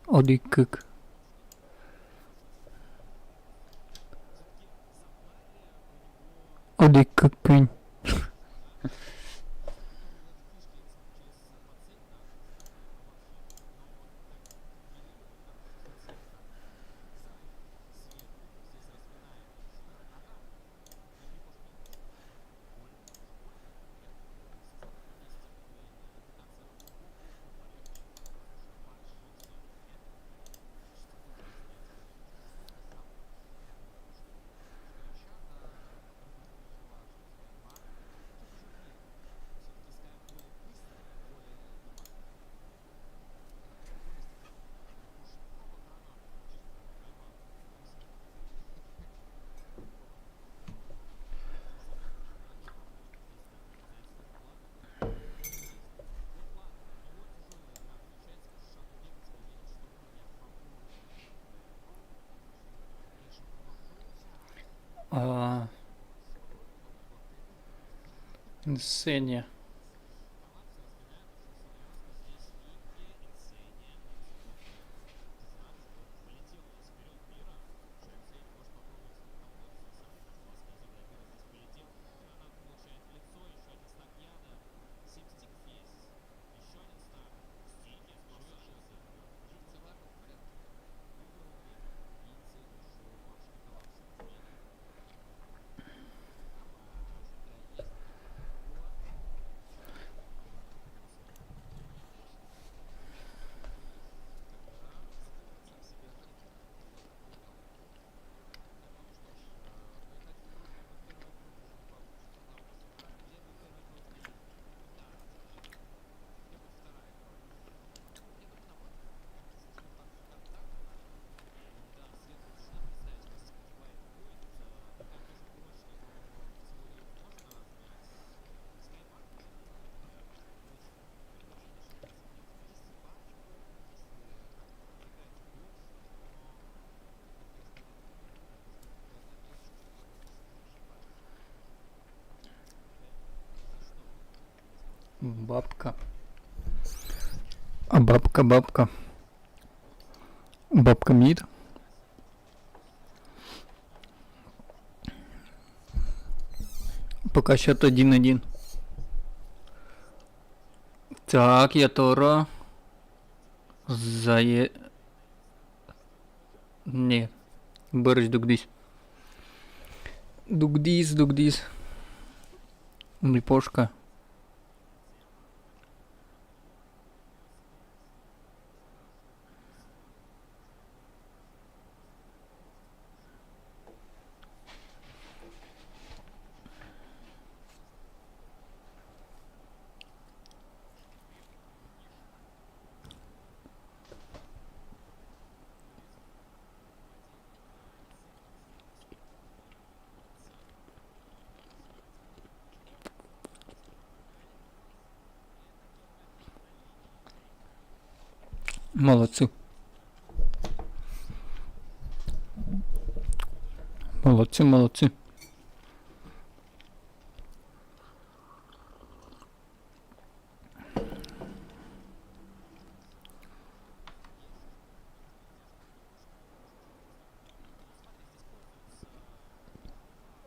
Одикык. Одикыкынь. А, Инсения. Бабка. А бабка. Бабка мид. Пока счет 1-1. Так, я Торо. Зае... Не. Барыш дугдись. Дугдись. Липошка. Молодцы. Молодцы.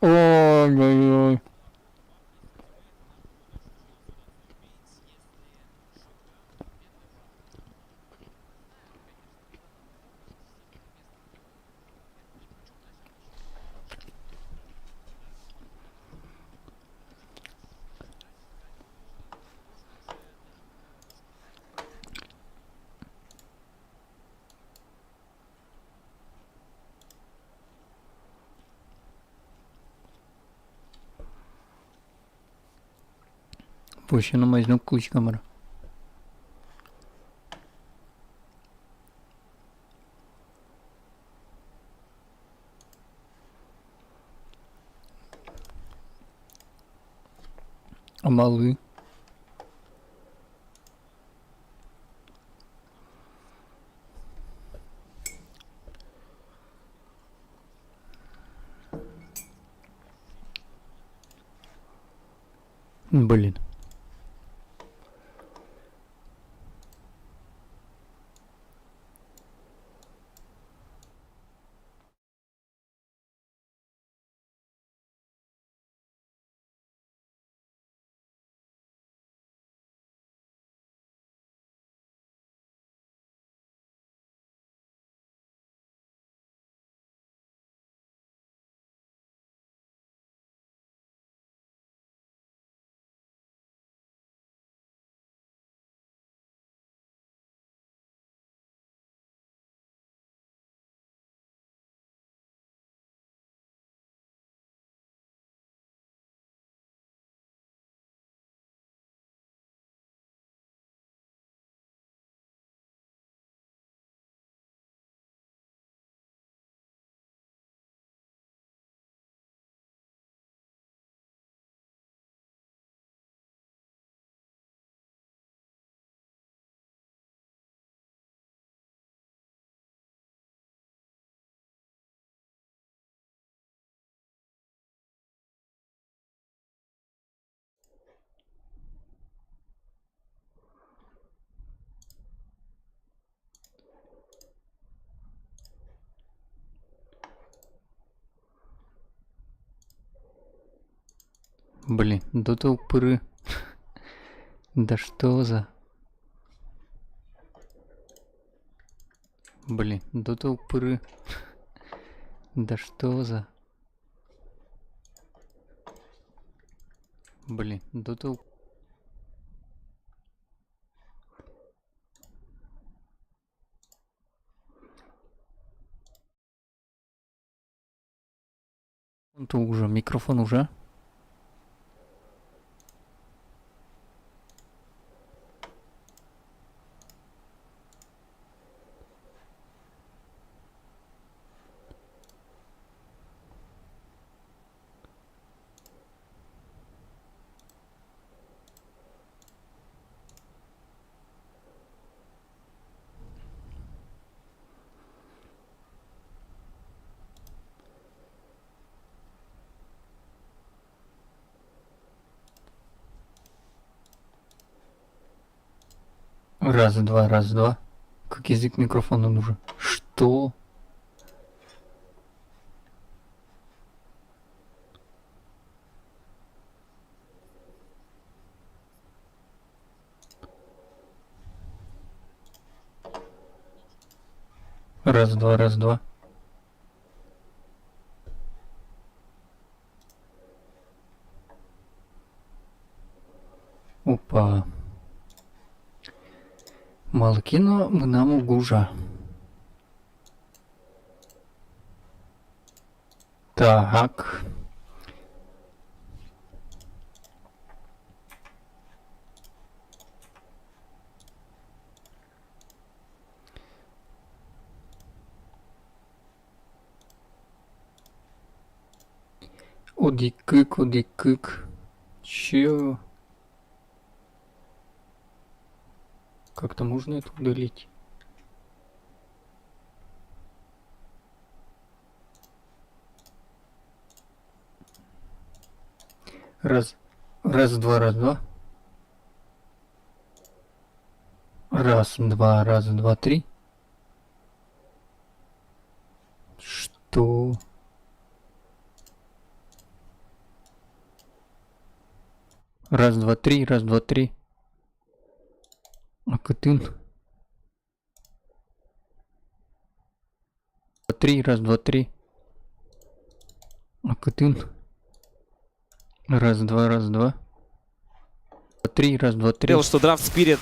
Ой-ой-ой. Puxa, mas não curte, câmera. Амалы. Блин. Блин, да ты упыры. Да что за... Блин, да ты упыры. Да что за... Блин, да ты... Это уже, микрофон уже. Раз, два, раз, два. Как язык микрофона нужен. Что? Раз, два, раз, два. Опа. Мало кино, мы нам гужа. Так. Одикык, одикык. Чё? Как-то можно это удалить? Раз. Раз, два, раз, два. Раз, два, три. Что? Раз, два, три, раз, два, три. Акытын. Три, раз, два, три. Акытын. Раз, два. Три, раз, два, три. Говорил, что Драфт Спирит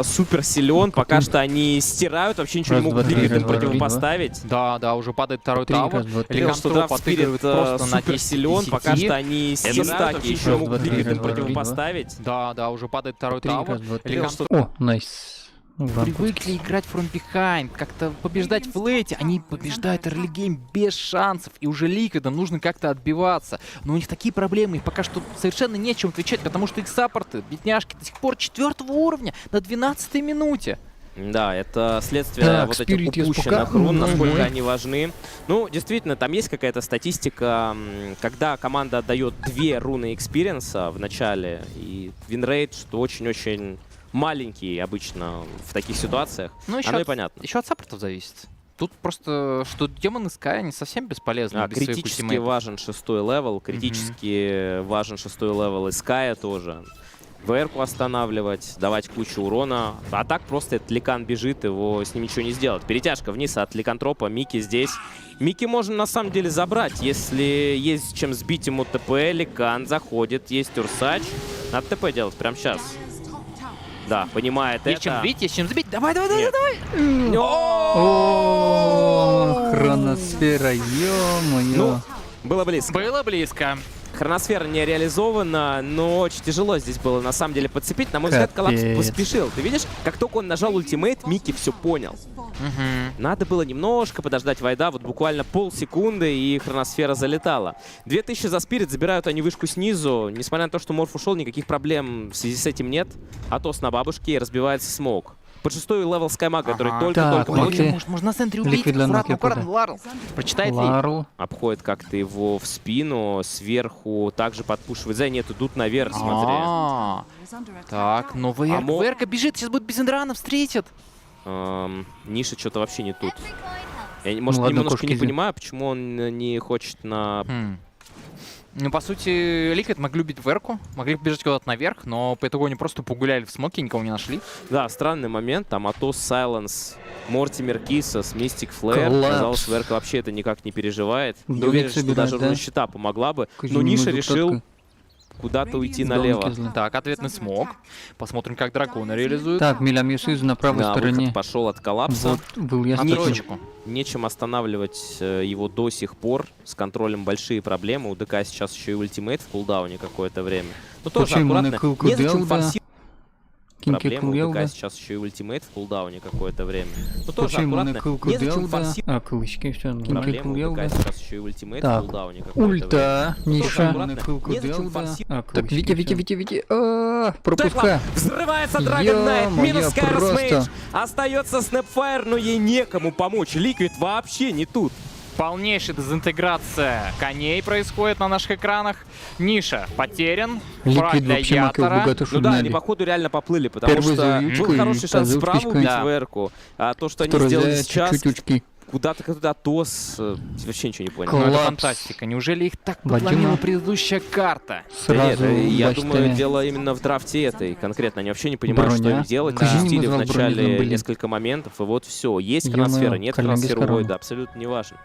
супер силен, пока что они стирают, вообще ничего не могут двигателям противопоставить. Да, уже падает второй Три, тавер. раз, два, три. Говорил, что Драфт Спирит просто на супер 10 силен, пока что они стирают, стаки вообще еще ничего не могут раз, два, двигателям три, противопоставить. Да, уже падает второй Три, раз, тавер. два, три. Говорил, что О, найс. привыкли играть from behind, как-то побеждать в лейте. Они побеждают early game без шансов, и уже ликвидом нужно как-то отбиваться. Но у них такие проблемы, их пока что совершенно нечем отвечать, потому что их саппорты, бедняжки, до сих пор 4-го уровня на 12-й минуте. Да, это следствие Так, вот этих Spirit упущенных рун, насколько Мгм. они важны. Ну, действительно, там есть какая-то статистика, когда команда отдает 2 руны экспириенса в начале, и винрейт, что очень-очень маленький обычно в таких ситуациях. Ну, Оно и понятно. Еще от саппортов зависит. Тут просто, что демоны Sky, они совсем бесполезны без своих Критически ультимейтов. важен 6-й левел, критически важен 6-й левел и Ская тоже. ВР-ку останавливать, давать кучу урона. А так просто этот Ликан бежит, его с ним ничего не сделать. Перетяжка вниз от Ликантропа, Мики здесь. Мики можно на самом деле забрать, если есть чем сбить ему ТП. Ликан заходит, есть Урсач. Надо ТП делать прямо сейчас. Да, понимает Есть чем это. бить, есть чем сбить. Давай. Нет. О, хроносфера, ё-моё. Ну, было близко. Было близко. Хроносфера не реализована, но очень тяжело здесь было на самом деле подцепить. На мой взгляд, Коллапс Капец. поспешил. Ты видишь, как только он нажал ультимейт, Мики все понял. Надо было немножко подождать Вайда, вот буквально полсекунды, и хроносфера залетала. 2000 за Спирит, забирают они вышку снизу. Несмотря на то, что Морф ушел, никаких проблем в связи с этим нет. Атос на бабушке, и разбивается смоук. Под 6-й левел Скаймаг, который Ага. только-только Так, получил. Мики. Можно на центре убить. Ликвидно Аккуратно, Nokia аккуратно, куда? Ларл. Прочитает ли? Ларл. Обходит как-то его в спину, сверху также подпушивает. За нет, идут наверх, смотри. Так, но ВРК бежит, сейчас будет без эндрана, встретит. Ниша что-то вообще не тут. Я, может, ладно, немножко кошки не зи. понимаю, почему он не хочет на Ну, по сути, Liquid могли убить Верку, могли побежать куда-то наверх, но по итогу они просто погуляли в смоке, никого не нашли. Да, странный момент. Там Атос, Сайленс, Мортимер, Кисас, Мистик, Флэр. Коллапс. Казалось, Верка вообще это никак не переживает. Не Домик уверен, что собирать, даже да? щита помогла бы. Но Казино Ниша мазутатка. решил куда-то уйти Домик налево. из- Так, ответный смог. Посмотрим, как драконы реализуют. Так, Милямисюз на правой Да, стороне. выход пошел от коллапса. Вот, был я На Нечем. троечку. Нечем останавливать его до сих пор. С контролем большие проблемы. У ДК сейчас еще и ультимейт в кулдауне какое-то время. Но тоже Почему на аккуратно. кылку Незачем Делда? форсировать Кинки проблемы. У Кулелда. ДК сейчас еще и ультимейт в кулдауне какое-то время. Но тоже Почему на аккуратно. кылку Незачем Делда? форсировать А, кылычки, все. Кинки проблемы. У Кулелда. ДК сейчас еще и ультимейт в Так, кулдауне какое-то время. Ульта, тоже Ниша. аккуратно. На кылку Незачем Делда. форсировать. А, Так, кылычки, Витя. Пропуска. Взрывается Dragon Knight, Ё-моё, минус Kairos просто. Mage. Остается Snapfire, но ей некому помочь. Liquid вообще не тут. Полнейшая дезинтеграция коней происходит на наших экранах. Ниша потерян. Фраг Ликвид для вообще макал Ятора. богато Ну да, они шугнали. походу реально поплыли, потому Первый что завьючку был и хороший шанс второй справа птичкой. убить Да. Верку. А то, что они Второй сделали заяц, сейчас, чуть-чуть учки. куда-то Атос, вообще ничего не понял. Ну, это Коллапс. фантастика. Неужели их так Вадима. подломила предыдущая карта? Да нет, Сразу я бачите. думаю, дело именно в драфте этой конкретно. Они вообще не понимают, что Броня. им делать. Да. Запустили в Назвал начале бронированным, блин. несколько моментов, и вот все. Есть Ё-моё, хроносфера, нет Колян без хроносферы короны. Войда, абсолютно не важно.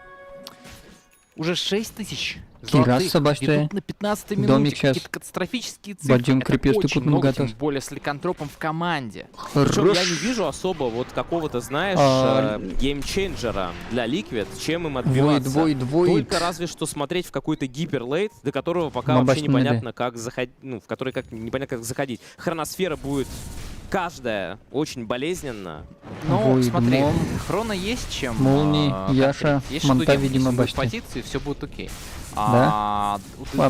Уже 6 тысяч Кирас золотых собачья. идут на 15-й Домик минуте. щас. Какие-то катастрофические цифры. Бадьем Это крепостный очень кут много, готов. тем более с ликантропом в команде. Причем Хорош. я не вижу особо вот какого-то, знаешь, А, геймченджера для Liquid, чем им отбиваться. Void. Только разве что смотреть в какой-то гиперлейт, до которого пока вообще Мобачный непонятно, как заходить, ну, в который как непонятно, как заходить. Хроносфера будет каждая очень болезненно. Но Void, смотри, Мом, Хрона есть чем. Молнии, Яша, Если Манта, студент, видимо, если будет башня. позиции, все будет окей. А,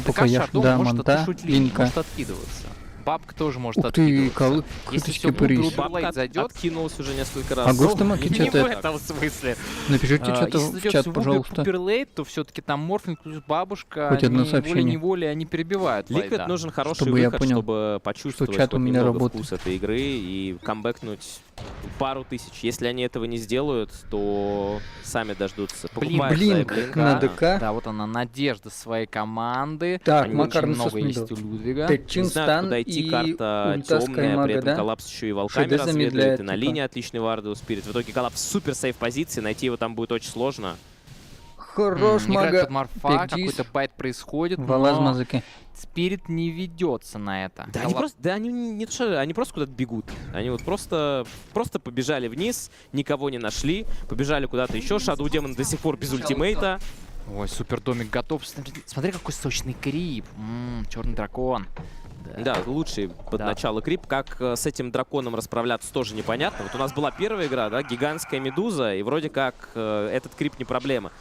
пока Яша, Шадоу да, может Манта, отшутить, Линка. может откидываться. Бабка тоже может Ух ты, откидываться. Если круточки все будет Париж. грубо Бабка лейт зайдет. откинулась уже несколько раз. А Госта Ну, Маки не чё-то- в этом смысле. Напишите что-то Если в зайдет чат, супер пожалуйста. пуперлейт, то все-таки там Морфинг плюс бабушка, Хоть одно они сообщение. волей-неволей они перебивают Liquid лайда. нужен хороший Чтобы я выход, понял, чтобы почувствовать чат у хоть меня немного работает. вкус этой игры и камбэкнуть пару тысяч. Если они этого не сделают, то сами дождутся. Покупают Блинк за Блинк, на да. ДК. Да, вот она, надежда своей команды. Так, Очень Макар много Насос есть у Людвига. Не Тэчин знаю, Стан куда идти, и карта ульта темная, при Скаймага, этом да? коллапс еще и волками Шеде разведывает, замедляет, и на типа. линии отличный Варду Спирит. В итоге коллапс супер сейф позиции, найти его там будет очень сложно. Хорош, Играет мага. под Марфа, Пегдис. какой-то байт происходит, Валаз но мазыки. Спирит не ведется на это. Да, они Коллап- просто, да, они не то, что, они просто куда-то бегут. Они вот просто побежали вниз, никого не нашли, побежали куда-то еще. Шадоу Демон до сих пор без ультимейта. Ой, супер домик готов. Смотри, какой сочный крип. Черный дракон. Да, лучший под Да. начало крип. Как с этим драконом расправляться, тоже непонятно. Вот у нас была первая игра, да, гигантская медуза, и вроде как этот крип не проблема.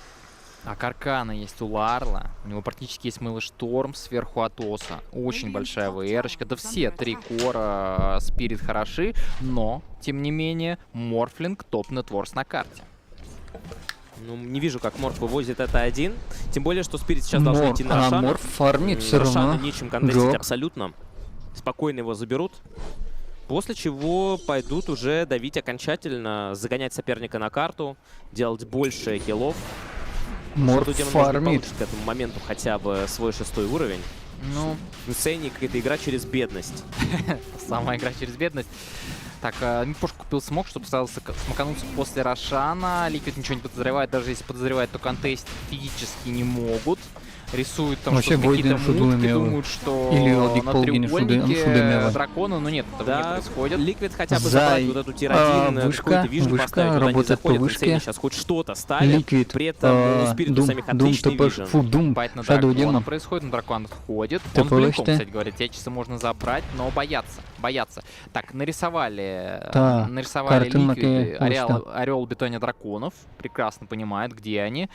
А Каркана есть у Ларла. У него практически есть Мыло Шторм сверху Атоса. Очень большая ВР-очка. Да все три кора Спирит хороши, но, тем не менее, Морфлинг топ-нетворс на карте. Ну, не вижу, как Морф вывозит это один. Тем более, что Спирит сейчас должен идти на Рошана. Морф фармит все Рошана равно. нечем контестить Джок. абсолютно. Спокойно его заберут. После чего пойдут уже давить окончательно, загонять соперника на карту, делать больше хилов. Морф Шадоу Демон, может быть, фармит. получит к этому моменту хотя бы свой 6-й уровень. Ну, Ценник — это игра через бедность. самая игра через бедность. Так, Мипош купил смог, чтобы сразу смокануться после Рошана. Ликвид ничего не подозревает, даже если подозревает, то контест физически не могут. Рисуют там Вообще, что-то какие-то Войден шуду мутки, имел. думают, что Или Одик на Полгин шуды треугольнике имел. дракона, но нет, этого не Да, происходит. Ликвид хотя бы Зай. забрать вот эту тир-1, Вышка, какой-то вижен вышка, поставить, туда не работает по заходят, вышке. Инсейни сейчас хоть что-то ставит. Ликвид. При этом у Спириту самих отличный вижен. Фу, Дум. Байт на Шадоу дракона Демон. происходит, на дракон входит. Ты Он с блинком, получите? кстати говоря, Течиса можно забрать, но боятся. Так, нарисовали Так, картин Ликвиды, Маке, вот Орел Бетония Драконов, прекрасно понимает, где они.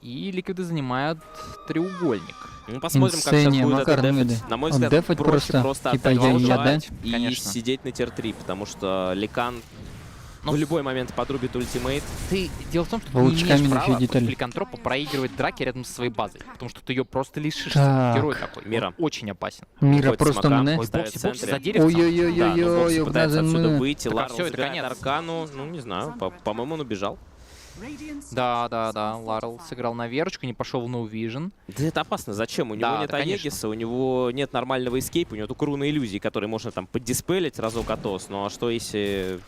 И Ликвиды занимают треугольник. Ну, посмотрим, как Инсейни, сейчас будет это Макар дефать. Миды. На мой взгляд, Отдефать проще просто, типа, отдать я волжать да? и Конечно. сидеть на тир-3, потому что Ликан Но в любой момент подрубит ультимейт. Дело в том, что ты не Волчками имеешь на права детали. против Ликантропа проигрывать драки рядом со своей базой, потому что ты ее просто лишишься. Так. Герой такой. Он Мира. очень опасен. Мира Выходит просто смока, мне. ой, ставит в Бокси, бокси центре. за деревцем. Да, но Ой-ой-ой-ой-ой, Бокс пытается отсюда мы. выйти, Так, а Ларл всё, это забирает конец. Аркану. Ну, не знаю, по-моему, он убежал. Да, Ларл сыграл на Верочку, не пошел в No Vision. Да это опасно. Зачем? У него Да, нет да, конечно. Аегиса, у него нет нормального эскейпа, у него только руны иллюзий, которые можно там поддиспелить разок атос. Ну а что если...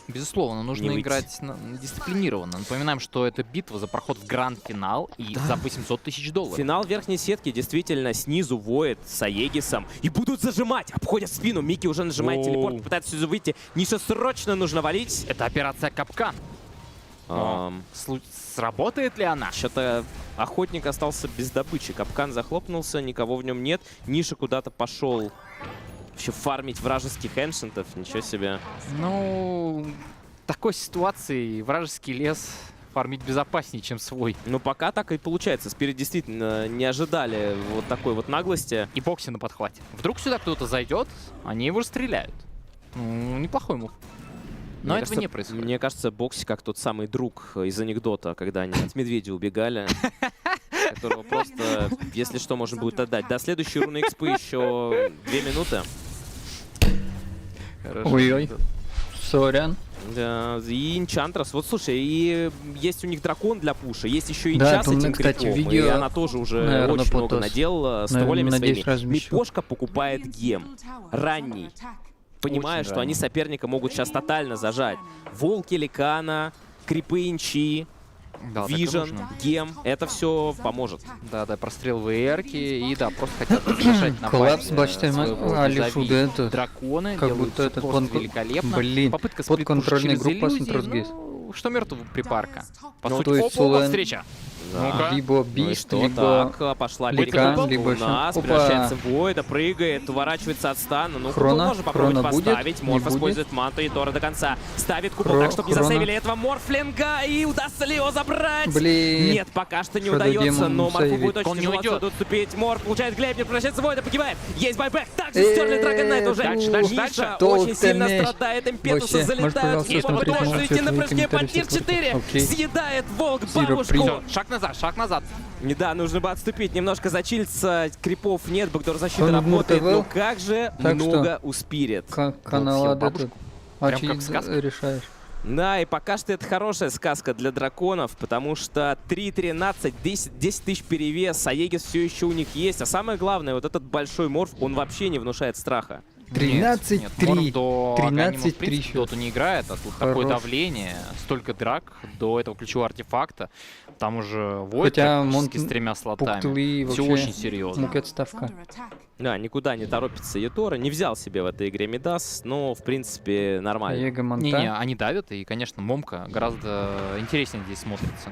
Безусловно, Не нужно выйти. играть дисциплинированно. Напоминаем, что это битва за проход в гранд-финал и за $800 тысяч. Финал верхней сетки действительно снизу воет с Аегисом. И будут зажимать, обходят спину. Микки уже нажимает Воу. телепорт, пытается сюда выйти. Ниша срочно нужно валить. Это операция Капкан. Но сработает ли она? Что-то охотник остался без добычи. Капкан захлопнулся, никого в нем нет. Ниша куда-то пошел вообще фармить вражеских эншентов. Ничего себе. Ну, в такой ситуации вражеский лес фармить безопаснее, чем свой. Ну, пока так и получается. Спирит действительно не ожидали вот такой вот наглости. И Бокси на подхвате. Вдруг сюда кто-то зайдет, они его расстреляют. Ну, неплохой мув. Но Мне этого кажется, не происходит. Мне кажется, Бокси как тот самый друг из анекдота, когда они от медведя убегали. Которого просто, если что, можно будет отдать. До следующей руны экспы еще 2 минуты. Ой-ой. Сорян. Да, и Энчантрос. Вот слушай, и есть у них дракон для пуша, есть еще и Да, час там, этим кстати, крипом, видео, и она тоже уже наверное, очень много потос. наделала с Наверное, троллями надеюсь, своими. размещу. Мипошка покупает гем ранний, понимая, Очень что они ранний. соперника могут сейчас тотально зажать. Волки, Ликана, крипы, инчи, Да, так и Вижен, нужно. гем, это все поможет. Да, прострел ВРки и да, просто хотят разрешать на Коллапс, базе бачите, своего Алифу, визави. да, это... Драконы Как делают будто всё это просто конкур- великолепно. Блин, Попытка сплит-пуша подконтрольная через группа иллюзии, Синтросгейс. ну, что мертвого припарка. По Ну, сути, то есть опа, Солен- встреча. Да. Ну-ка. Либо Ну и Бист, что, либо... так, пошла Ликан, перекупа. либо У ещё- нас Опа. превращается в Войда, прыгает, уворачивается от стана. Ну, Хрона, можно попробовать Хрона будет, поставить. не Морф будет. использует манту и Тора до конца. Ставит купол Хро- так, чтобы не Хрона. засейвили этого Морфлинга. И удастся ли его забрать? Блин. Нет, пока что не Shadow удается, Demon но Морфу сейвит. будет очень Он не тяжело уйдет. отсюда отступить. Морф получает глейб, не превращается в Войда, погибает. Есть байбек. Также Э, стерли Драгонайт уже. дальше, Ниша Толк очень сильно ты страдает. Импетусы Вообще, можешь, залетают. пожалуйста, И смотреть можно мой идти на ответ в прыжке. комментариях, Пантир 4 окей. съедает Волк Зиро, бабушку. привет. Шаг назад, шаг назад. Не, да, нужно бы отступить, немножко зачилиться, крипов нет, бэкдор защиты Он работает, вмуртовал. но как же Так много у Спирит. Канал Вот, съел этот... А Прям как че сказка. решаешь? Да, и пока что это хорошая сказка для драконов, потому что 3-13, 10 тысяч перевес, Аегис все еще у них есть, а самое главное, вот этот большой морф, он вообще не внушает страха. 13-3. Морф до 13-3 Аганима, в принципе, счет. Доту не играет, а тут такое Хорош. давление, столько драк до этого ключевого артефакта. Там уже Войд Хотя практически Монт- с 3 слотами. Пуктулы Все вообще очень серьезно. муки отставка. Да, никуда не торопится Ютора, не взял себе в этой игре Мидас, но, в принципе, нормально. Его Не-не, Монта. они давят, и, конечно, Момка гораздо интереснее здесь смотрится.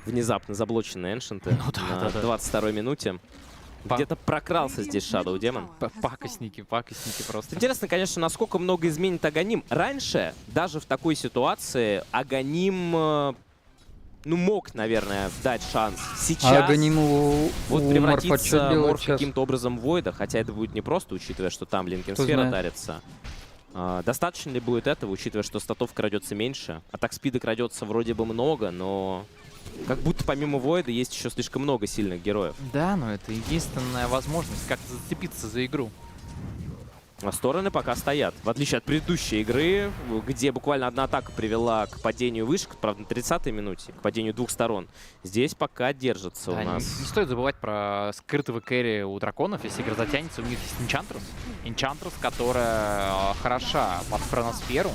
Внезапно заблоченные эншенты Ну да, на да. 22-й минуте. Где-то прокрался здесь Shadow Demon. Пакостники просто. Интересно, конечно, насколько много изменит Аганим. Раньше, даже в такой ситуации, Аганим, ну, мог, наверное, дать шанс. Сейчас А Аганиму вот у Морфа превратится что делать Морф сейчас? каким-то образом в Войда, хотя это будет непросто, учитывая, что там Линкен Кто Сфера знает. тарится. Достаточно ли будет этого, учитывая, что статов крадется меньше? Атак спида крадется вроде бы много, но как будто помимо Войда есть еще слишком много сильных героев. Да, но это единственная возможность как-то зацепиться за игру. А стороны пока стоят. В отличие от предыдущей игры, где буквально одна атака привела к падению вышек, правда, на 30-й минуте, к падению двух сторон. Здесь пока держится Да, у нас. не стоит забывать про скрытого кэрри у драконов. Если игра затянется, у них есть Энчантрос. Энчантрос, которая хороша под хроносферу,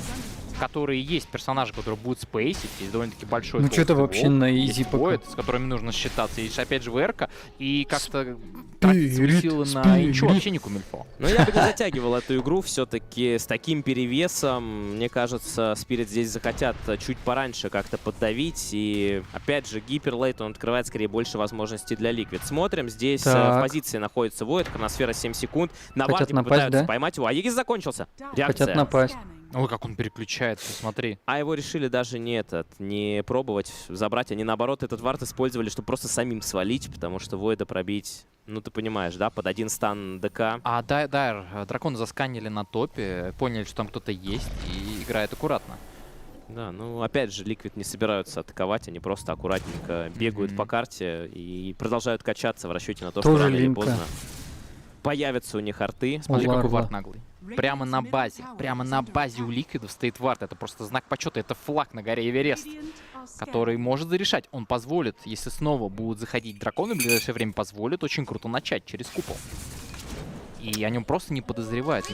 которые есть персонажи, которые будут спейсить, есть довольно-таки большой Ну, что-то толстый вообще волк, на есть изи пока. Void, с которыми нужно считаться. Есть опять же ВРК, и как-то тратить свои Спирит, силы на спирит. ничего вообще не кумильфо. Но я бы не затягивал эту игру все-таки с таким перевесом. Мне кажется, Спирит здесь захотят чуть пораньше как-то поддавить. И опять же, гиперлейт, он открывает скорее больше возможностей для Ликвид. Смотрим, здесь в Так. позиции находится Void, хроносфера 7 секунд. На Хотят варде напасть, попытаются да? поймать его. А Аегис закончился. Реакция. Хотят напасть. Ой, как он переключается, смотри. А его решили даже не пробовать забрать. Они, наоборот, этот вард использовали, чтобы просто самим свалить, потому что Войда пробить, ну, ты понимаешь, да, под один стан ДК. А драконы засканили на топе, поняли, что там кто-то есть, и играет аккуратно. Да, ну, опять же, Ликвид не собираются атаковать, они просто аккуратненько бегают Мгм. по карте и продолжают качаться в расчете на то, Тоже что рано или линка. поздно появятся у них арты. Смотри, Ларва. какой вард наглый. Прямо на базе у Ликвидов стоит вард. Это просто знак почета, это флаг на горе Эверест, который может зарешать. Он позволит, если снова будут заходить драконы, в ближайшее время позволит очень круто начать через купол. И о нем просто не подозревают.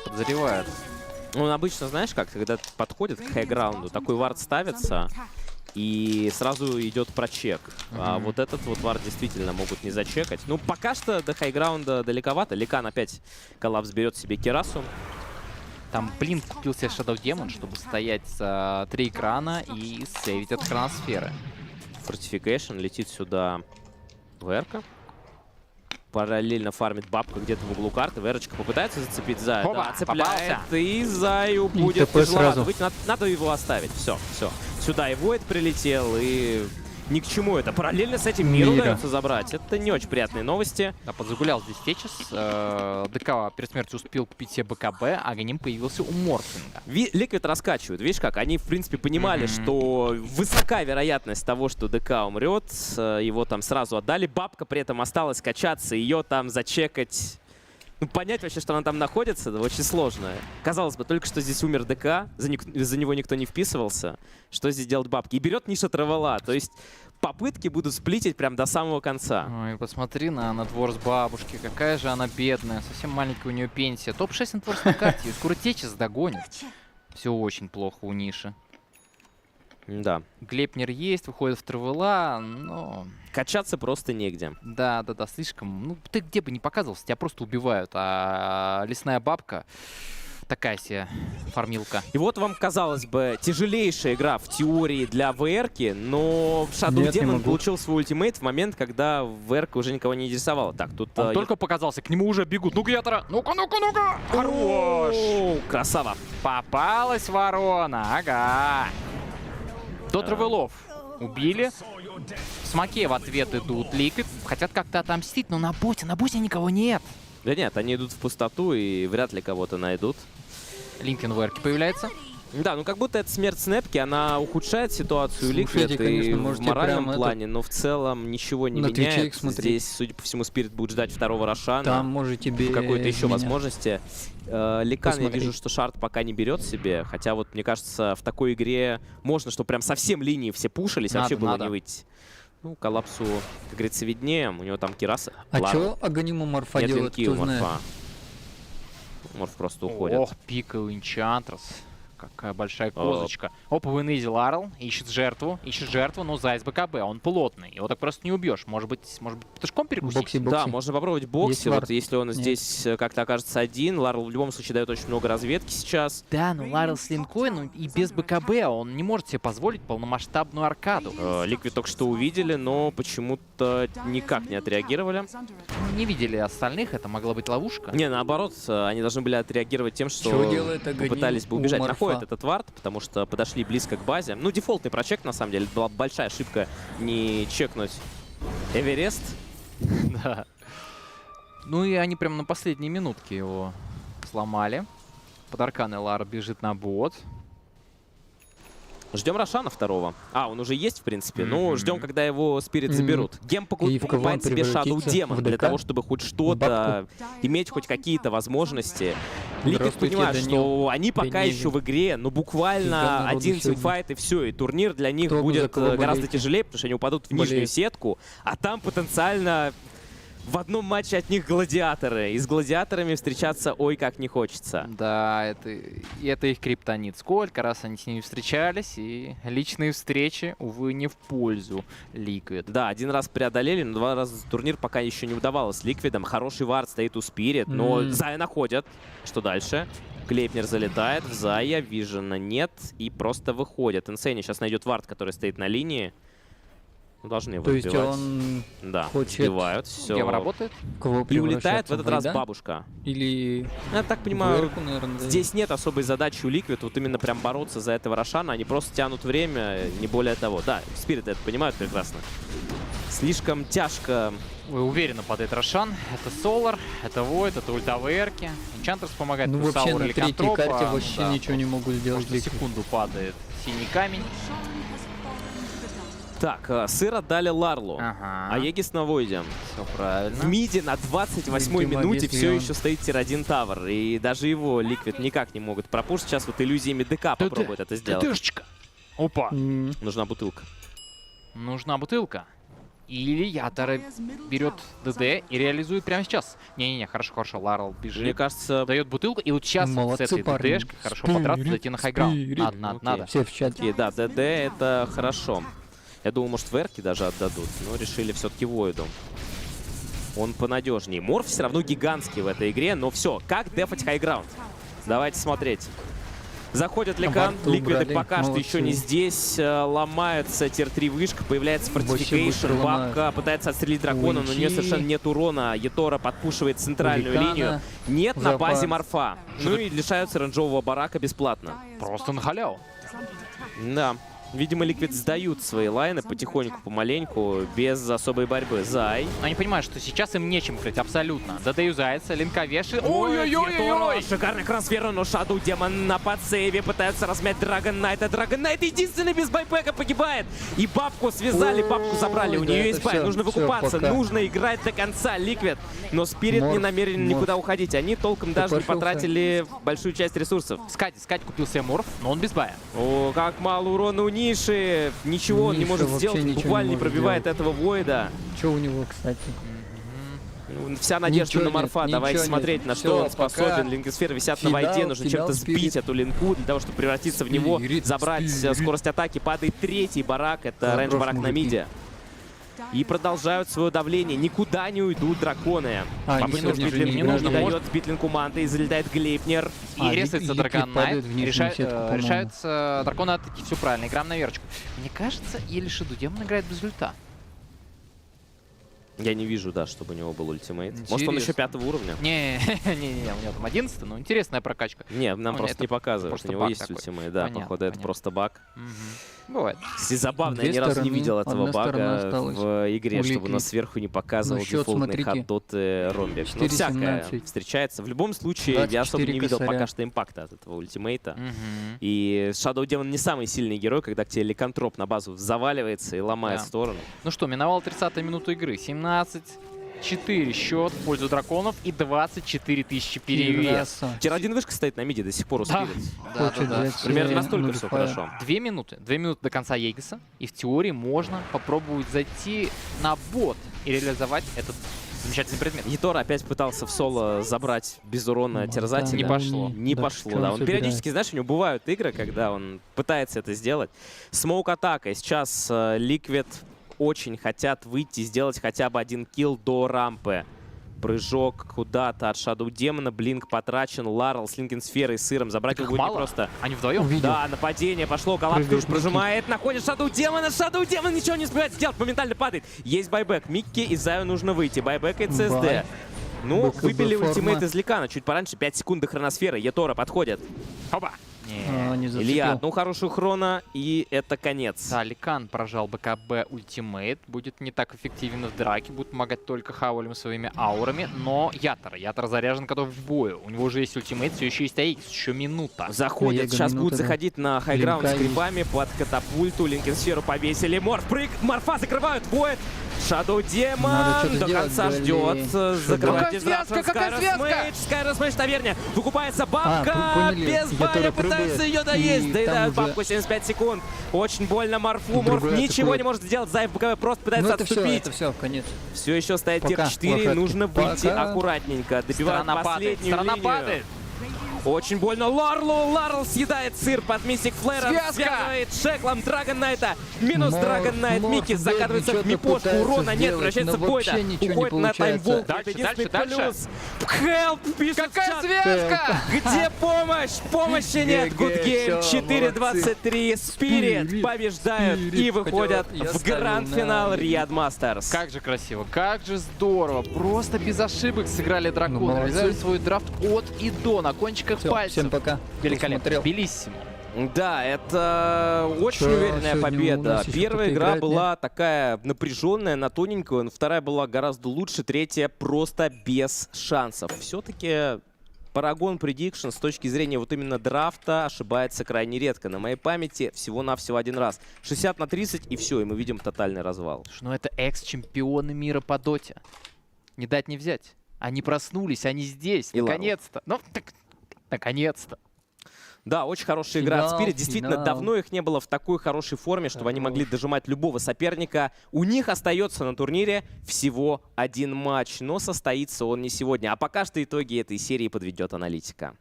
Ну, обычно, знаешь как, когда подходит к хайграунду, такой вард ставится, и сразу идет прочек. А вот этот вот вард действительно могут не зачекать. Ну, пока что до хайграунда далековато. Ликан опять коллапс берет себе Кирасу. Там Блин купил себе Shadow Demon, чтобы стоять за 3 экрана и сейвить от хроносферы. Фортификейшн летит сюда ВРка. Параллельно фармит бабка где-то в углу карты. ВРочка попытается зацепить Зая. Опа, Да, цепляет. попался. И Заю будет ТП тяжеловато сразу. выйти. Надо его оставить. Все. Сюда и Войд прилетел, и ни к чему это. Параллельно с этим миру Мира. удается забрать. Это не очень приятные новости. Да, подзагулял здесь Течес. ДК перед смертью успел купить себе БКБ, а Ганим появился у Морфинга. Ликвид раскачивают. Видишь как? Они, в принципе, понимали, что высока вероятность того, что ДК умрет. Его там сразу отдали. Бабка при этом осталась качаться. Ее там зачекать... Ну, понять вообще, что она там находится, очень сложно. Казалось бы, только что здесь умер ДК, за него никто не вписывался. Что здесь делать бабки? И берет Ниша Травела. То есть попытки будут сплитить прям до самого конца. Ой, посмотри на двор с бабушки, какая же она бедная, совсем маленькая у нее пенсия. Топ-6 на творческой карте, ее скоро Течес догонит. Все очень плохо у Ниши. Да. Глепнер есть, выходит в Травела, но... Качаться просто негде. Да, слишком. Ну, ты где бы не показывался, тебя просто убивают. А лесная бабка такая себе фармилка. И вот вам, казалось бы, тяжелейшая игра в теории для ВРки, но Shadow Нет, не Demon могу. получил свой ультимейт в момент, когда ВРка уже никого не интересовала. Так, тут... Он только показался, к нему уже бегут. Ну-ка, Ятора! Ну-ка! Хорош! О, красава! Попалась ворона, ага. До Травелов убили. В смоке в ответ идут Ликвид. Хотят как-то отомстить, но на боте никого нет. Да нет, они идут в пустоту и вряд ли кого-то найдут. Линкен в эрке появляется. Да, ну как будто эта смерть Снэпки, она ухудшает ситуацию Слушайте, Ликвид и конечно, в можете моральном прям плане, но в целом ничего не на Твиче меняет. их смотреть. Здесь, судя по всему, Спирит будет ждать второго Рошана. Там можете без Какой-то еще меня. возможности. Ликан, я Посмотреть. вижу, что Шард пока не берет себе. Хотя вот, мне кажется, в такой игре можно, что прям совсем линии все пушились, вообще было надо. не выйти. Ну, коллапсу, как говорится, виднее. У него там Кираса. А Лара. чё Аганиму Морфа Нет делает, винки у кто знает? Морфа. Морф просто уходит. Ох, пикал Энчантрас. Какая большая козочка. Опа, в инвизе Ларл ищет жертву, но Зай с БКБ, он плотный. Его так просто не убьешь. Может быть петушком перекусить? Бокси. Да, можно попробовать бокси. Есть Вот вард? если он Нет. здесь как-то окажется один. Ларл в любом случае дает очень много разведки сейчас. Да, но Ларл с линкой, ну и без БКБ он не может себе позволить полномасштабную аркаду. Ликвид только что увидели, но почему-то никак не отреагировали. Мы не видели остальных, это могла быть ловушка. Не, наоборот, они должны были отреагировать тем, что Чё делает Аганим попытались бы у убежать. Морфа? Находят этот вард, потому что подошли близко к базе. Ну, дефолтный прочек, на самом деле. Это была большая ошибка не чекнуть Эверест. Да. Ну и они прям на последней минутке его сломали. Под арканой Лара бежит на бот. Ждем Рошана второго. А, он уже есть, в принципе. Ну, ждем, когда его Спирит заберут. Гем И в кого он покупает себе Shadow превратится? Demon В для ДК? того, чтобы хоть что-то иметь, хоть какие-то возможности. Ликвид Здравствуйте, понимает, Данил что они пока Пенегин. еще в игре, но Фига буквально народу один сегодня. тимфайт и все. И турнир для них Кто бы за будет кого гораздо болеете? тяжелее, потому что они упадут в нижнюю Болеет. сетку, а там потенциально в одном матче от них гладиаторы. И с гладиаторами встречаться ой как не хочется. Да, это их криптонит. Сколько раз они с ними встречались, и личные встречи, увы, не в пользу Liquid. Да, один раз преодолели, но два раза турнир пока еще не удавалось с Ликвидом. Хороший вард стоит у Спирит, но Зая находят. Что дальше? Клейпнер залетает в Зая, Вижена нет и просто выходит. Инсейни сейчас найдет вард, который стоит на линии. Ну, должны его То есть сбивать. он Да, хочет- сбивают, все. Гем работает? кого И улетает в превращаться этот раз Вайда? бабушка. Или Я так понимаю, Верку, наверное, да. здесь нет особой задачи у Ликвид вот именно прям бороться за этого Рошана. Они просто тянут время, не более того. Да, Спирит это понимают прекрасно. Слишком тяжко. Вы уверенно падает Рошан. Это Солар, это Void, это ульта ВРки. Энчантрас помогает Ну вообще Курсауру на или третьей Контропа. карте вообще Да, ничего не могут сделать. Может, за Ликвид. секунду падает синий камень. Так, сыр отдали Ларлу. Ага. А Егис на Войде. Все правильно. В миде на 28-й Видимо, минуте если все он- еще стоит тир-1 тавер. И даже его Ликвид никак не могут пропушить. Сейчас вот иллюзиями ДК попробует это сделать. ДДшечка. Опа. Нужна бутылка. Нужна бутылка. Или Ятора берет ДД и реализует прямо сейчас. Не-не-не, хорошо, Ларл Мне бежит. кажется, Дает бутылку, и вот сейчас Молодцы, с этой парни. ДДшкой хорошо подраться, зайти на хайграунд. Спирит. Надо. Все в чате. окей, да, ДД это хорошо. Я думал, может, Верки даже отдадут, но решили все-таки Войду. Он понадежнее. Морф все равно гигантский в этой игре, но все, как дефать хайграунд? Давайте смотреть. Заходит Ликан, Варту Ликвиды убрали, пока что еще не молодцы. здесь. Ломается тир-3 вышка, появляется Вообще фортификейшн. быстро ломают. Бабка пытается отстрелить дракона, но у нее Уйти. совершенно нет урона. Етора подпушивает центральную Ликана. линию. Нет на Запас. базе Морфа. Ну и лишаются оранжевого барака бесплатно. Просто на халяву. Да. Видимо, Ликвид сдают свои лайны потихоньку, помаленьку, без особой борьбы. Зай. Но они понимают, что сейчас им нечем крыть, абсолютно. ДД юзается, линка вешает. Ой-ой-ой! Шикарный трансфер, но Шаду Демон на подсейве пытаются размять Драгон Найта. Драгон Найт единственный без байбека погибает. И бабку связали, бабку забрали. У Ой, нее да, есть это бай, всё, нужно всё, выкупаться, пока. нужно играть до конца. Ликвид. Но Спирит не Морф, намерен Морф. никуда уходить. Они толком даже не пошел, потратили большую часть ресурсов. Скать купил себе морф, но он без бая. О, как мало урона у Ниши. Ничего он не Ниша может вообще сделать, ничего не буквально не может пробивает сделать. этого Войда. Что у него, кстати? Вся надежда Ничего на Морфа. нет, Давайте ничего смотреть, нет. на Всё, что он пока. способен. Линкосферы висят Кидал, на войде. Нужно кидал чем-то Спирит. сбить эту линку для того, чтобы превратиться в него, Спирит, забрать Спирит. скорость атаки. Падает третий барак. Это Хорош, рейндж барак на мужики. миде. И продолжают свое давление. Никуда не уйдут драконы. А, Попытка не нужно, Битлинку не не нужно, дает Битлинку манты. И залетает Глейпнер. И А, резается Ликвид Драгон падает Найт. в нижнюю сетку, по-моему. Решаются драконы атаки. Все правильно, играем на верочку. Мне кажется, или Шаду Демон играет без ульта. Я не вижу, да, чтобы у него был ультимейт. Может, он Интересно. еще 5-го уровня? Не-не-не, у него там 11, но интересная прокачка. Не, нам Ну, просто это не показывают. У просто него баг есть такой. ультимейт. Да, Понятно, походу, это понятно. просто баг. Бывает. Кстати, забавно, я Две ни разу не стороны, видел этого одна сторона бага осталась. в игре, У чтобы Ликвид. нас сверху не показывал Ну, счет дефолтный смотрите. ход доты ромбик. Ну, 4:17. всякое встречается. В любом случае, я особо не 24 видел косаря. пока что импакта от этого ультимейта. Мгм. И Shadow Demon не самый сильный герой, когда к тебе ликантроп на базу заваливается и ломает Да. сторону. Ну что, миновала 30-я минута игры. 17-4 счет в пользу драконов и 24 тысячи перевес. Терраса. Тир-1 вышка стоит на миде до сих пор Да. успеет. Хочет взять Примерно себе настолько все нулифая. хорошо. 2 минуты. 2 минуты до конца Егиса. И в теории можно попробовать зайти на бот и реализовать этот замечательный предмет. Етор опять пытался в соло забрать без урона Ну, терзателя. Не пошло. Не Да пошло, что да. он Он собирает? периодически, знаешь, у него бывают игры, когда он пытается это сделать. Смоук-атака. Сейчас Liquid очень хотят выйти, сделать хотя бы один килл до рампы. Прыжок куда-то от Shadow Демона. Блинк потрачен. Ларл с Линкенсферой и сыром. Забрать Так его их не мало? просто. Они вдвоем? Увидел. Да, нападение пошло. Галактуш Прыгает прожимает. Находит Shadow Демона. Shadow Демон ничего не успевает сделать. Моментально падает. Есть байбек. Микки и Заю нужно выйти. Байбек и CSD. Бай. Ну, БКБ выбили форма. ультимейт из Ликана. Чуть пораньше. 5 секунд до хроносферы. Етора подходит. Опа! А, не зацепил. Илья, одну хорошую хрона, и это конец. Да, Ликан прожал БКБ ультимейт. Будет не так эффективен в драке. Будет помогать только Хаулем своими аурами. Но Ятор заряжен, готов в бою. У него уже есть ультимейт, все еще есть Аикс. Еще минута. Заходит. Его Сейчас минута, будут да. заходить на хайграунд с Линка крипами под катапульту. Линкенсферу повесили. Морф, прыг, Морфа закрывают. Воет. Shadow Надо Демон что-то до делать, конца блин. ждет. Что Закрывает Какая связка, какая связка? Скайрос Мэйдж таверня. Выкупается бабка. поняли. Без бая Ятора пытаются прыгает. ее доесть. И Доедают там уже- бабку 75 секунд. Очень больно Морфу. Морф Другой ничего атакует. не может сделать. Зайв БКБ просто пытается Ну отступить. это все, конец. Все еще стоит Пока, тир-4, лошадки. нужно выйти Пока. аккуратненько. Добивают Сторона падает. последнюю Сторона линию. падает. Очень больно Ларл съедает сыр под Мистик Флэра. Связка! Связывает Шеклом Драгон Найта. Минус Морф, Драгон Найт. Морф Микки бедный закатывается в что-то мипошку. пытается Урона нет, сделать, превращается в но Бойда. вообще ничего не Уходит на получается. таймволк. Дальше, Единственный дальше. плюс. Help, пишет Какая в чат. связка? Где помощь? Помощи нет. ГГ, Good game. всё, 4-23. Спирит Спирит, побеждают Спирит. и выходят Хотя я в ставил гранд-финал на- Riyadh Masters. Как же красиво, как же здорово. Просто без ошибок сыграли Ну, драконы. молодцы. Реализовали свой драфт от и до, на кончиках Всё, пальцев. всем пока. Великолепно. Посмотрел. Белиссимо. Да, это очень Чё, уверенная сегодня у победа. нас ещё Первая кто-то игра играет, была такая напряженная, на тоненькую, но вторая была гораздо лучше, третья просто без шансов. Все-таки Paragon Prediction с точки зрения вот именно драфта ошибается крайне редко. На моей памяти всего-навсего один раз. 60/30 и все, и мы видим тотальный развал. Слушай, ну это экс-чемпионы мира по доте. Не дать не взять. Они проснулись, они здесь, И наконец-то. Ну, так, наконец-то. Да, очень хорошая игра от Финал, Spirit. Действительно, финал. давно их не было в такой хорошей форме, чтобы они могли дожимать любого соперника. У них остается на турнире всего один матч, но состоится он не сегодня. А пока что итоги этой серии подведет аналитика.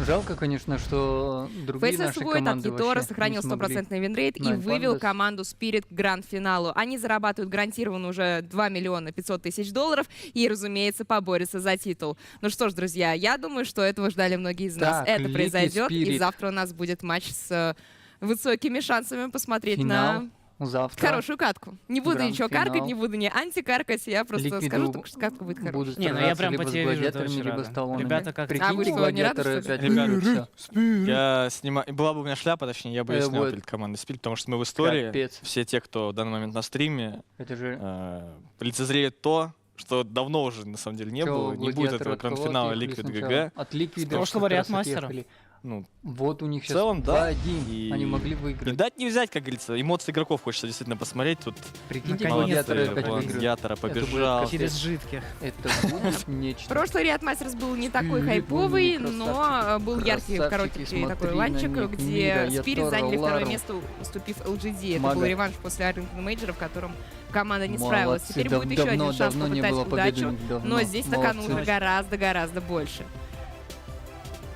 Жалко, конечно, что другие наши ФСС Void от команды Ятора вообще сохранил не смогли. стопроцентный винрейт и Nine вывел Pandas. команду Spirit к гранд-финалу. Они зарабатывают гарантированно уже 2 миллиона 500 тысяч долларов и, разумеется, поборются за титул. Ну что ж, друзья, я думаю, что этого ждали многие из нас. Так, Это Liquid произойдет, и Spirit. завтра у нас будет матч с высокими шансами посмотреть Финал на завтра. хорошую катку. Не буду ничего Гранд-финал. каркать, не буду не антикаркать, я просто Ликвиду скажу, только что катка будет хорошая. Будут Не, ну я сражаться прям либо по с тебе вижу, это гладиаторами, очень либо рада. с талонами. Ребята как-то- А вы Прикиньте, что, не рады, гладиаторы что ли? опять Ребята, выиграют всё. Я снимаю... Была бы у меня шляпа, точнее, я бы ее снял вот. перед командой Spirit, потому что мы в истории, Капец. все те, кто в данный момент на стриме, Это же лицезреют то, что давно уже, на самом деле, не было. Не будет этого гранд-финала Liquid GG. От Liquid прошлого как раз Риат-мастера. отъехали. Ну, Вот у них в сейчас целом, да. 2-1. И- Они могли не выиграть. дать не взять, как говорится. Эмоции игроков хочется действительно посмотреть. Тут Прикиньте, Наконец-то гладиаторы опять вон, выиграют. Гладиатора будет побежал. как- Через жидких. Это будет нечто. Прошлый Риат Мастерс был не такой Spirit, хайповый, красавчики, но был яркий, красавчики, коротенький смотри такой на ланчик, них, где Мира, Spirit Ятора, заняли второе Лару. место, уступив LGD. Это Мага. был реванш после Arlington Major, в котором команда не справилась. Молодцы. Теперь будет еще один шанс Давно не попытать было победы у удачу, них, давно. но здесь стакан Молодцы. уже гораздо-гораздо больше.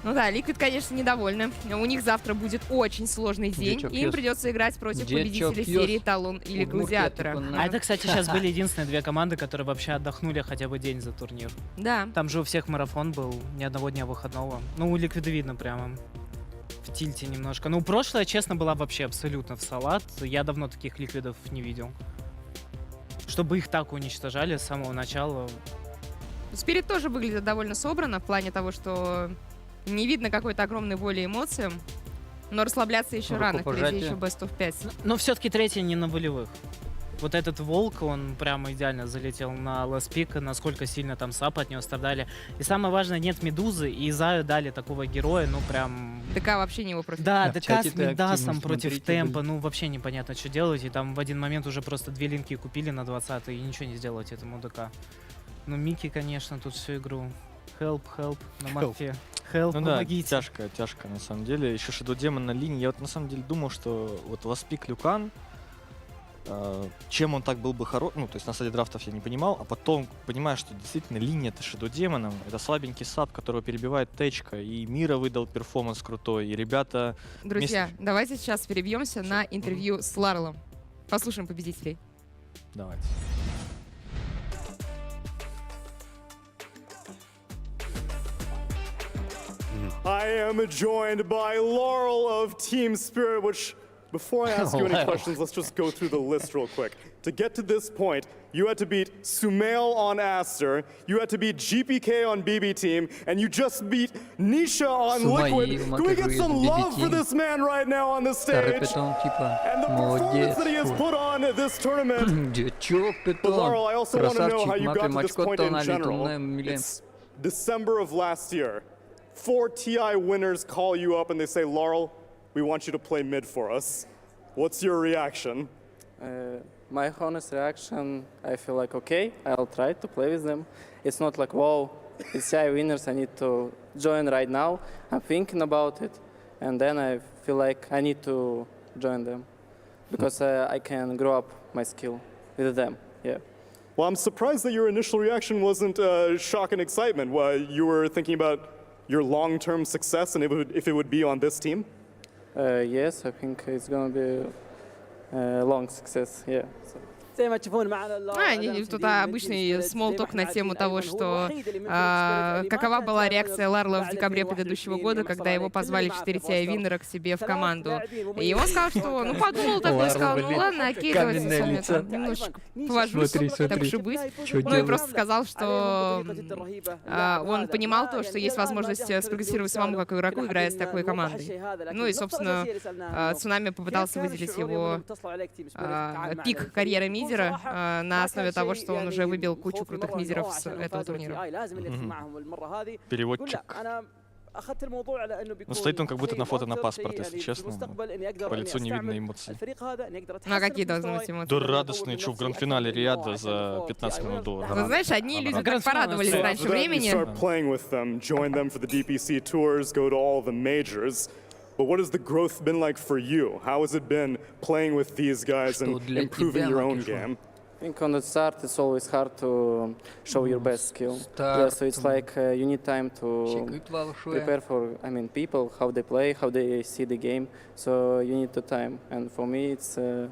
Ну да, Liquid, конечно, недовольны. У них завтра будет очень сложный день, чё и им пьёс? придется играть против Где чё победителей пьёс? серии Талон или Удмуртия, Гладиатора. типа, А это, кстати, сейчас были единственные две команды, которые вообще отдохнули хотя бы день за турнир. Да. Там же у всех марафон был, ни одного дня выходного. Ну, у Ликвида видно прямо в тильте немножко. Ну, прошлая, честно, была вообще абсолютно в салат. Я давно таких ликвидов не видел. Чтобы их так уничтожали с самого начала. Spirit тоже выглядит довольно собрано в плане того, что не видно какой-то огромной воли и эмоциям, но расслабляться еще рано, впереди Рукопожатие. еще Best of 5. Но все-таки третий не на волевых. Вот этот волк, он прямо идеально залетел на ласт пик, насколько сильно там сап от него страдали. И самое важное, нет медузы, и Заю дали такого героя, ну прям... ДК вообще не его профиль. Да, в ДК чате с ты Мидасом активно против смотрите, темпа, блин. ну вообще непонятно, что делать. И там в один момент уже просто две линки купили на 20 и ничего не сделать этому ДК. Ну Микки, конечно, тут всю игру. Help на марке. Help, Ну да, помогите. тяжко на самом деле. Еще Shadow Demon на линии. Я вот на самом деле думал, что вот Ласпик Люкан, чем он так был бы хорош, ну, то есть на стадии драфтов я не понимал, а потом понимаю, что действительно линия-то Shadow Demon, это слабенький сап, которого перебивает Течка, и Мира выдал перформанс крутой, и ребята... Друзья, давайте сейчас перебьемся на интервью с Ларлом. Послушаем победителей. Давайте. I am joined by Laurel of Team Spirit, which, before I ask you any Wow. questions, let's just go through the list real quick. To get to this point, you had to beat Sumail on Aster, you had to beat GPK on BB Team, and you just beat Nisha on Sumail, Liquid. Can we get Makaru some is BB love for Team. this man right now on the Старый stage? питон, типа, And the performance that he has молодец. put on this tournament. Дьячок But Laurel, I питон. also want to know how Красавчик, you got to this математикот point in тонали, general. туннем, милем. It's December of last year. 4 TI winners call you up and they say, Laurel, we want you to play mid for us. What's your reaction? My honest reaction, I feel like, okay, I'll try to play with them. It's not like, wow, it's CI winners, I need to join right now. I'm thinking about it, and then I feel like I need to join them because I can grow up my skill with them, yeah. Well, I'm surprised that your initial reaction wasn't shock and excitement. You were thinking about your long-term success and if it would be on this team? Yes, I think it's going to be a long success, yeah. So. Тут обычный смолток на тему того, что какова была реакция Ларла в декабре предыдущего года, когда его позвали 4 TI-виннера к себе в команду. И он сказал, что, ну, подумал такой, сказал, ну ладно, окей, давайте с вами там немножечко повожусь, так уж и быть. Ну и просто сказал, что он понимал то, что есть возможность спрогрессировать самому как игроку, играя с такой командой. Ну и, собственно, Цунами попытался выделить его пик карьеры миди, мидера на основе того, что он уже выбил кучу крутых мидеров с этого турнира. Переводчик. Ну, стоит он как будто на фото на паспорт, если честно. По лицу не видно эмоций. Ну а какие должны быть эмоции? Да радостные, что в гранд-финале Риада за 15 минут до Ну, знаешь, одни люди так Гранд-финал порадовались всё. раньше After that, you времени. start playing with them, join them for the DPC tours, go to all the majors. But what has the growth been like for you? How has it been playing with these guys Что and для improving тебя, your own Макишон? game? I think on the start it's always hard to show your best skill. Yeah, so it's like you need time to Чекают большое. prepare for, I mean, people, how they play, how they see the game. So you need the time. And for me, it's a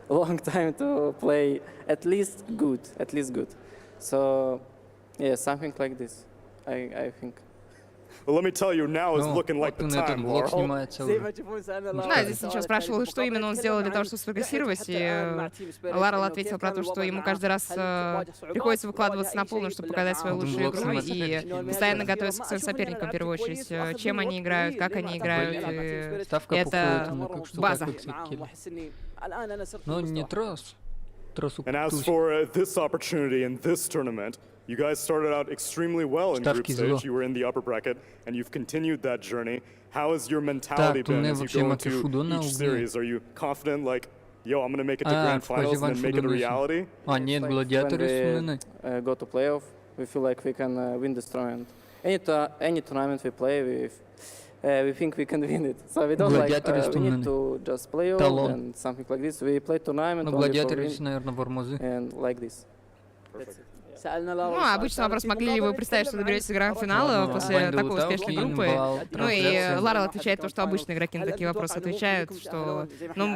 long time to play at least good. So, yeah, something like this, I think. Well, let me tell you, now is Ну, looking like вот the он этот time, блок Laurel. снимается уже. Да, здесь ничего спрашивал, что именно он сделал для того, чтобы спрогрессировать, и Ларел ответил про то, что ему каждый раз приходится выкладываться на полную, чтобы показать свою Один лучшую блок игру, снимается. и постоянно готовиться к своим соперникам, в первую очередь, чем они играют, как они играют, и Ставка это походит на как что база. такое цикли. Но не трос. Тросу And as птусь. for this opportunity in this tournament, you guys started out extremely well in group Ставки stage. зло. You were in the upper bracket, and you've continued that journey. How has your mentality Так, been турнир as you вообще go Макишу into на each угле. series? Are you confident, like, yo, I'm gonna make it to А, grand в finals and then Казиван make it a Шудун reality? А, нет, Like гладиаторы when Сунены. we go to playoff, we feel like we can win this tournament. Any tournament we play, we think we can win it. So we don't like, Гладиаторы we need Сунены. to just play off Талон. and something like this. We play tournament Ну, only for гладиаторы, win наверное, Вармозы. and like this. Ну, а обычный вопрос, могли ли вы представить, что доберетесь до гранд-финала Ну, после Вандел такой успешной Таукин, группы? Вал, Ну и трансляция. Ларел отвечает то, что обычные игроки на такие вопросы отвечают, что, ну,